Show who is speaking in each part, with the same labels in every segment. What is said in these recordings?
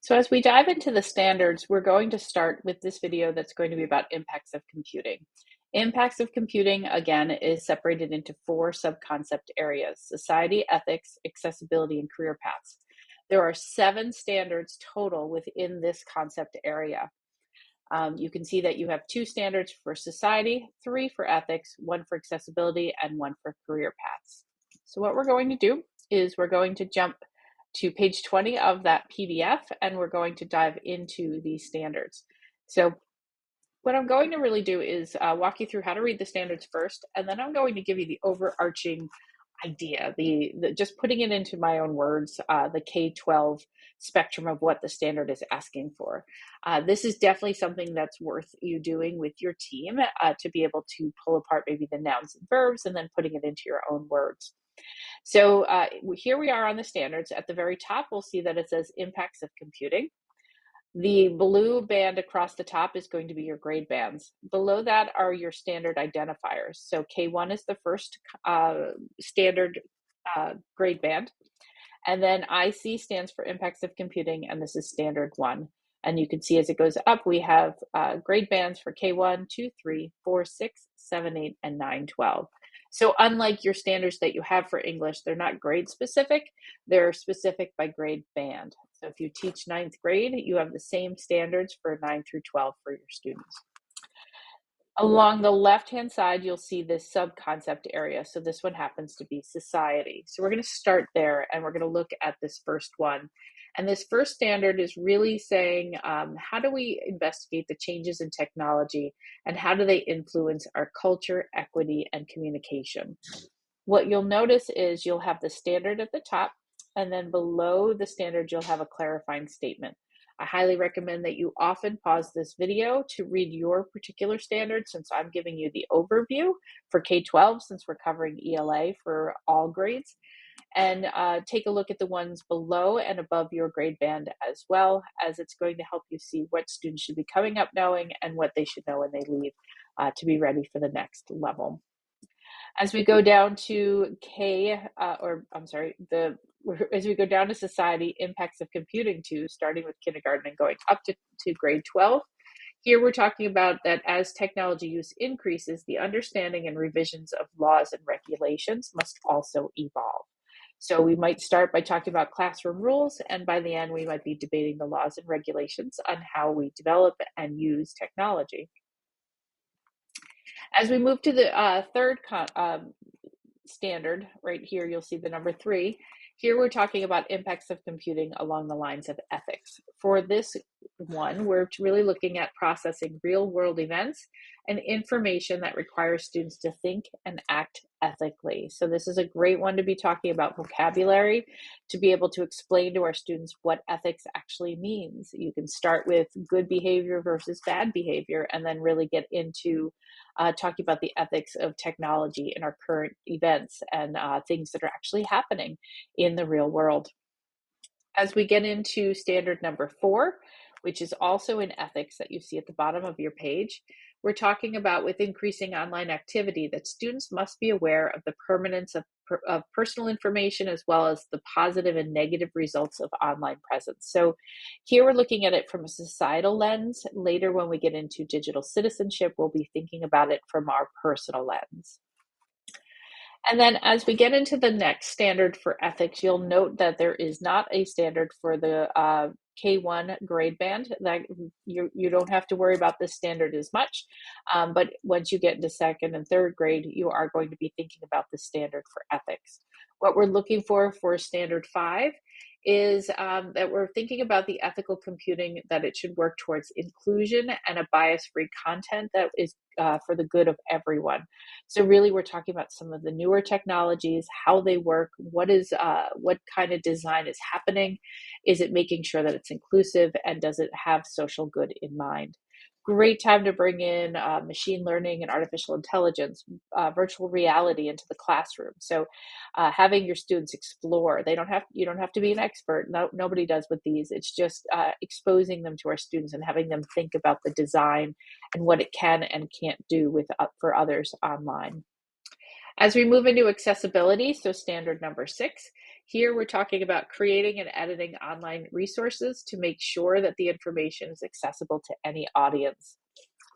Speaker 1: So as we dive into the standards, we're going to start with this video that's going to be about impacts of computing. Impacts of computing, again, is separated into four sub-concept areas: society, ethics, accessibility, and career paths. There are 7 standards total within this concept area. You can see that you have 2 standards for society, 3 for ethics, 1 for accessibility, and 1 for career paths. So what we're going to do is we're going to jump to page 20 of that PDF, and we're going to dive into these standards. So what I'm going to really do is walk you through how to read the standards first, and then I'm going to give you the overarching idea, the just putting it into my own words, the K-12 spectrum of what the standard is asking for. This is definitely something that's worth you doing with your team to be able to pull apart maybe the nouns and verbs and then putting it into your own words. So here we are on the standards. At the very top, we'll see that it says impacts of computing. The blue band across the top is going to be your grade bands. Below that are your standard identifiers. So K1 is the first standard grade band. And then IC stands for impacts of computing, and this is standard 1. And you can see as it goes up, we have grade bands for K1, 2, 3, 4, 6, 7, 8, and 9, 12. So unlike your standards that you have for English, they're not grade specific, they're specific by grade band. So if you teach 9th grade, you have the same standards for 9 through 12 for your students. Along the left-hand side, you'll see this sub-concept area. So this one happens to be society. So we're going to start there, and we're going to look at this first one. And this first standard is really saying, how do we investigate the changes in technology, and how do they influence our culture, equity, and communication? What you'll notice is you'll have the standard at the top, and then below the standard, you'll have a clarifying statement. I highly recommend that you often pause this video to read your particular standard, since I'm giving you the overview for K-12, since we're covering ELA for all grades, and take a look at the ones below and above your grade band as well, as it's going to help you see what students should be coming up knowing and what they should know when they leave to be ready for the next level. As we go down to as we go down to society, impacts of computing 2, starting with kindergarten and going up to grade 12. Here we're talking about that as technology use increases, the understanding and revisions of laws and regulations must also evolve. So we might start by talking about classroom rules, and by the end, we might be debating the laws and regulations on how we develop and use technology. As we move to the third standard, right here, you'll see the number 3. Here we're talking about impacts of computing along the lines of ethics. For this one, we're really looking at processing real-world events and information that requires students to think and act ethically. So this is a great one to be talking about vocabulary, to be able to explain to our students what ethics actually means. You can start with good behavior versus bad behavior, and then really get into talking about the ethics of technology in our current events and things that are actually happening in the real world. As we get into standard number 4, which is also in ethics that you see at the bottom of your page, we're talking about, with increasing online activity, that students must be aware of the permanence of personal information, as well as the positive and negative results of online presence. So here we're looking at it from a societal lens. Later, when we get into digital citizenship, we'll be thinking about it from our personal lens. And then as we get into the next standard for ethics, you'll note that there is not a standard for the K1 grade band. That you don't have to worry about this standard as much, but once you get into 2nd and 3rd grade, you are going to be thinking about the standard for ethics. What we're looking for standard 5 is that we're thinking about the ethical computing, that it should work towards inclusion and a bias-free content that is for the good of everyone. So really, we're talking about some of the newer technologies, how they work, what kind of design is happening, is it making sure that it's inclusive, and does it have social good in mind? Great time to bring in machine learning and artificial intelligence, virtual reality into the classroom. So having your students explore, you don't have to be an expert. No, nobody does with these. It's just exposing them to our students and having them think about the design and what it can and can't do for others online. As we move into accessibility, so standard number 6, Here we're talking about creating and editing online resources to make sure that the information is accessible to any audience.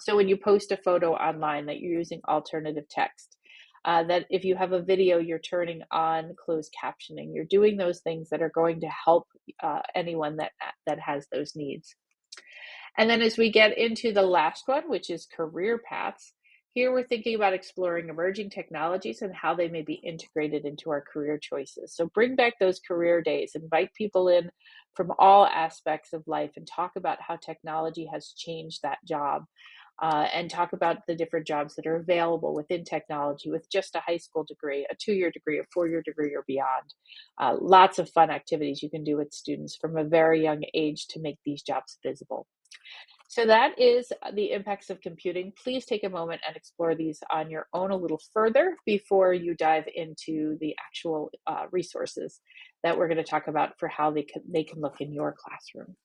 Speaker 1: So when you post a photo online, that you're using alternative text, that if you have a video, you're turning on closed captioning. You're doing those things that are going to help anyone that has those needs. And then as we get into the last one, which is career paths, here we're thinking about exploring emerging technologies and how they may be integrated into our career choices. So bring back those career days, invite people in from all aspects of life and talk about how technology has changed that job. And talk about the different jobs that are available within technology with just a high school degree, a 2-year degree, a 4-year degree, or beyond. Lots of fun activities you can do with students from a very young age to make these jobs visible. So that is the impacts of computing. Please take a moment and explore these on your own a little further before you dive into the actual resources that we're going to talk about for how they can look in your classroom.